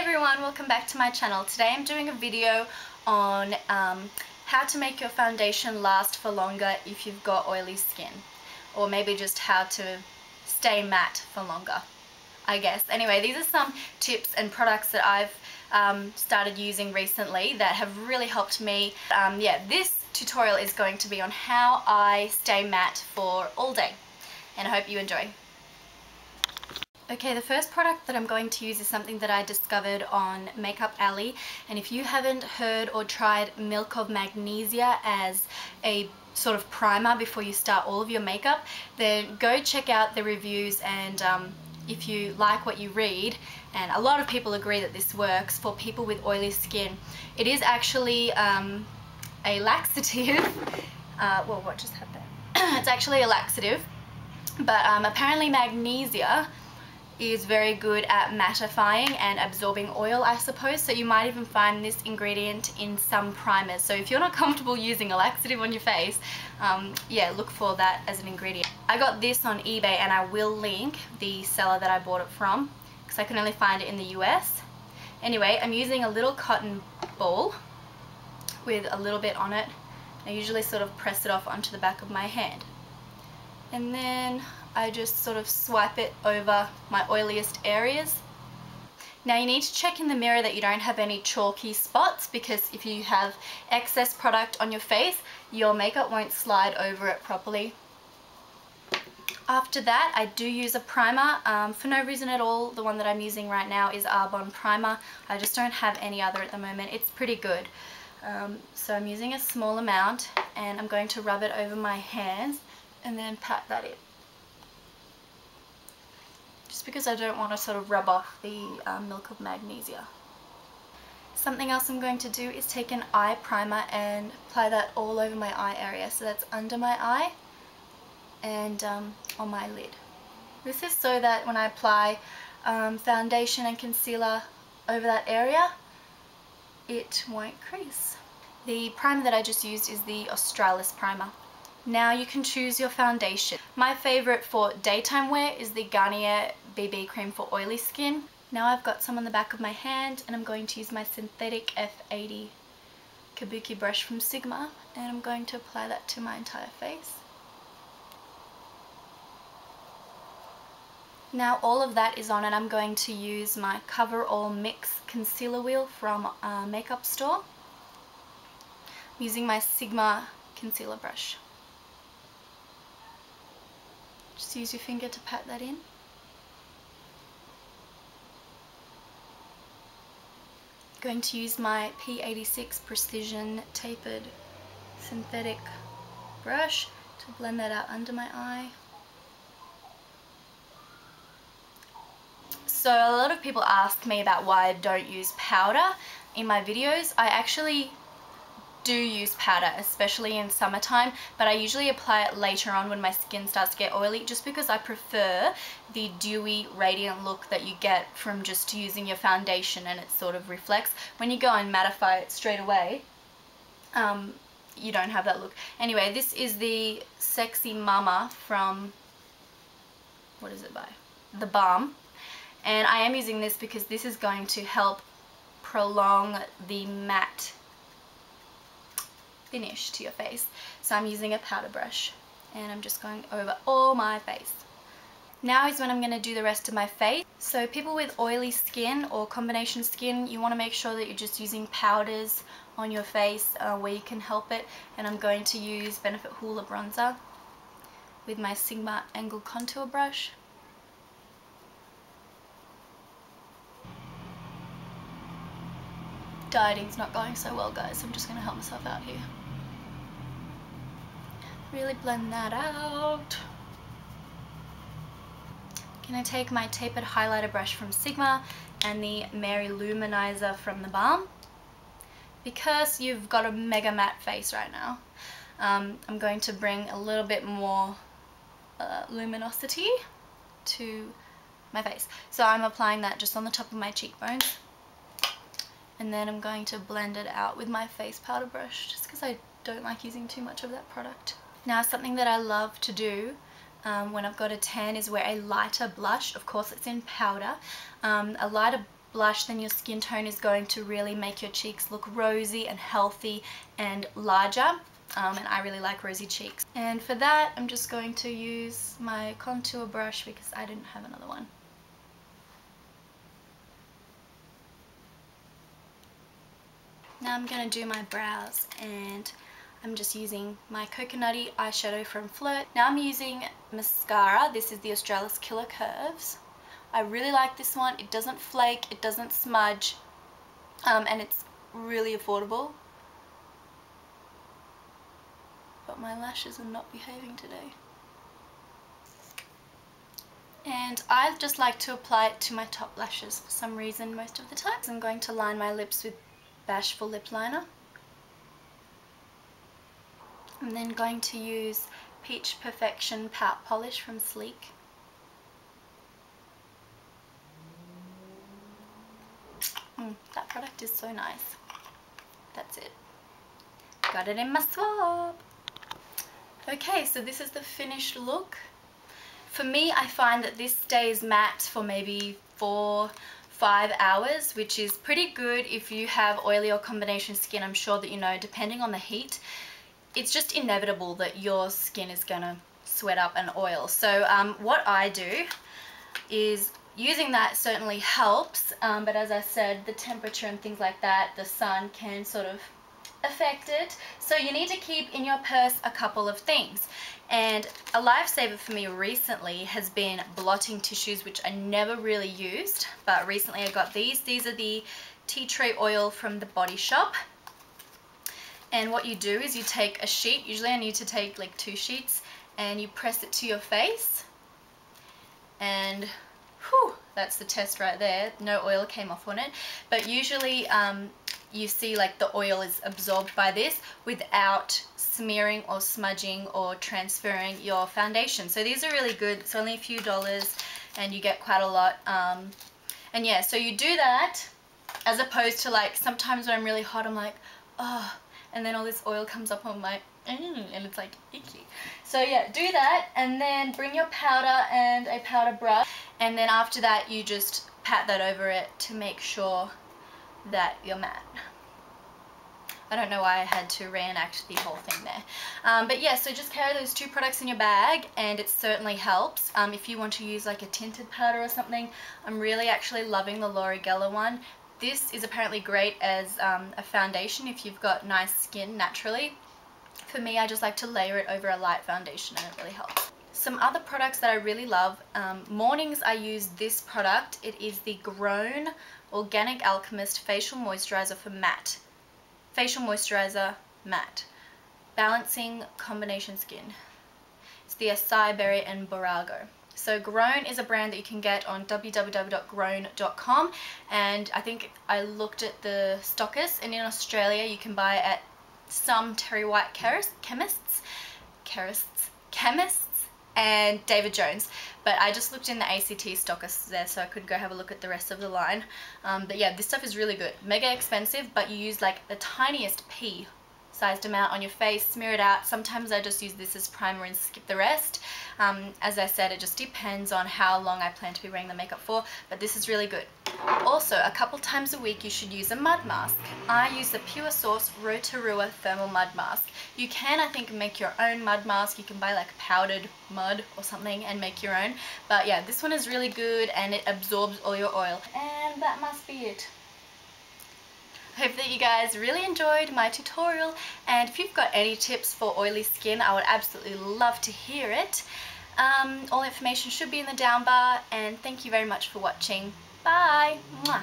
everyone, welcome back to my channel. Today I'm doing a video on how to make your foundation last for longer if you've got oily skin, or maybe just how to stay matte for longer, I guess. Anyway, these are some tips and products that I've started using recently that have really helped me. Yeah, this tutorial is going to be on how I stay matte for all day, and I hope you enjoy. Okay, the first product that I'm going to use is something that I discovered on Makeup Alley, and if you haven't heard or tried Milk of Magnesia as a sort of primer before you start all of your makeup, then go check out the reviews, and if you like what you read, and a lot of people agree that this works for people with oily skin. It is actually a laxative. Well, what just happened? It's actually a laxative, but apparently magnesia is very good at mattifying and absorbing oil, I suppose, so you might even find this ingredient in some primers. So if you're not comfortable using a laxative on your face, yeah, look for that as an ingredient. I got this on eBay, and I will link the seller that I bought it from because I can only find it in the US. Anyway, I'm using a little cotton ball with a little bit on it. I usually sort of press it off onto the back of my hand, and then I just sort of swipe it over my oiliest areas. Now you need to check in the mirror that you don't have any chalky spots, because if you have excess product on your face, your makeup won't slide over it properly. After that, I do use a primer. For no reason at all, the one that I'm using right now is Arbonne primer. I just don't have any other at the moment. It's pretty good. So I'm using a small amount, and I'm going to rub it over my hands and then pat that in, just because I don't want to sort of rub off the Milk of Magnesia. Something else I'm going to do is take an eye primer and apply that all over my eye area. So that's under my eye and on my lid. This is so that when I apply foundation and concealer over that area, it won't crease. The primer that I just used is the Australis primer. Now you can choose your foundation. My favourite for daytime wear is the Garnier BB Cream for oily skin. Now I've got some on the back of my hand, and I'm going to use my synthetic F80 Kabuki brush from Sigma, and I'm going to apply that to my entire face. Now all of that is on, and I'm going to use my Cover All Mix concealer wheel from Makeup Store. I'm using my Sigma concealer brush. Just use your finger to pat that in. Going to use my P86 Precision Tapered Synthetic brush to blend that out under my eye. So a lot of people ask me about why I don't use powder in my videos. I actually do use powder, especially in summertime, but I usually apply it later on when my skin starts to get oily, just because I prefer the dewy, radiant look that you get from just using your foundation, and it sort of reflects. When you go and mattify it straight away, you don't have that look. Anyway, this is the Sexy Mama from, what is it by? The Balm. And I am using this because this is going to help prolong the matte finish to your face. So I'm using a powder brush, and I'm just going over all my face. Now is when I'm going to do the rest of my face. So people with oily skin or combination skin, you want to make sure that you're just using powders on your face where you can help it. And I'm going to use Benefit Hoola bronzer with my Sigma Angle Contour brush. Dieting's not going so well, guys, so I'm just going to help myself out here. Really blend that out. Gonna take my tapered highlighter brush from Sigma and the Mary Luminizer from the Balm. Because you've got a mega matte face right now, I'm going to bring a little bit more luminosity to my face. So I'm applying that just on the top of my cheekbones, and then I'm going to blend it out with my face powder brush, just because I don't like using too much of that product. Now, something that I love to do when I've got a tan is wear a lighter blush. Of course, it's in powder. A lighter blush, then your skin tone is going to really make your cheeks look rosy and healthy and larger. And I really like rosy cheeks. And for that, I'm just going to use my contour brush because I didn't have another one. Now I'm going to do my brows, and I'm just using my coconutty eyeshadow from Flirt. Now I'm using mascara. This is the Australis Killer Curves. I really like this one. It doesn't flake, it doesn't smudge, and it's really affordable. But my lashes are not behaving today. And I just like to apply it to my top lashes for some reason most of the time. So I'm going to line my lips with Bashful lip liner. I'm then going to use Peach Perfection Pout Polish from Sleek. That product is so nice. That's it. Got it in my swab. Okay, so this is the finished look. For me, I find that this stays matte for maybe 4-5 hours, which is pretty good if you have oily or combination skin. I'm sure that you know, depending on the heat, it's just inevitable that your skin is gonna sweat up and oil. So what I do is, using that certainly helps, but as I said, the temperature and things like that, the sun can sort of affect it. So you need to keep in your purse a couple of things. And a lifesaver for me recently has been blotting tissues, which I never really used, but recently I got these. These are the tea tree oil from the Body Shop. And what you do is you take a sheet, usually I need to take like 2 sheets, and you press it to your face, and whew, that's the test right there. No oil came off on it, but usually you see like the oil is absorbed by this without smearing or smudging or transferring your foundation. So these are really good. It's only a few dollars and you get quite a lot. And yeah, so you do that, as opposed to like sometimes when I'm really hot I'm like, oh, and then all this oil comes up on my and it's like icky. So yeah, do that, and then bring your powder and a powder brush, and then after that you just pat that over it to make sure that you're matte. I don't know why I had to reenact the whole thing there. But yeah, so just carry those 2 products in your bag, and it certainly helps. If you want to use like a tinted powder or something, I'm really actually loving the Laura Geller one. This is apparently great as a foundation if you've got nice skin naturally. For me, I just like to layer it over a light foundation, and it really helps. Some other products that I really love, mornings I use this product. It is the Grown Organic Alchemist Facial Moisturizer for Matte. Facial Moisturizer Matte. Balancing Combination Skin. It's the acai berry and borago. So Grown is a brand that you can get on www.grown.com, and I think I looked at the stockist, and in Australia you can buy it at some Terry White chemists, and David Jones, but I just looked in the ACT stockists there so I could go have a look at the rest of the line. But yeah, this stuff is really good. Mega expensive, but you use like the tiniest pea sized amount on your face, smear it out. Sometimes I just use this as primer and skip the rest. As I said, it just depends on how long I plan to be wearing the makeup for, but this is really good. Also, a couple times a week you should use a mud mask. I use the Pure Source Rotorua Thermal Mud Mask. You can, I think, make your own mud mask. You can buy like powdered mud or something and make your own. But yeah, this one is really good and it absorbs all your oil. And that must be it. I hope that you guys really enjoyed my tutorial, and if you've got any tips for oily skin, I would absolutely love to hear it. All information should be in the down bar, and thank you very much for watching. Bye! Mwah.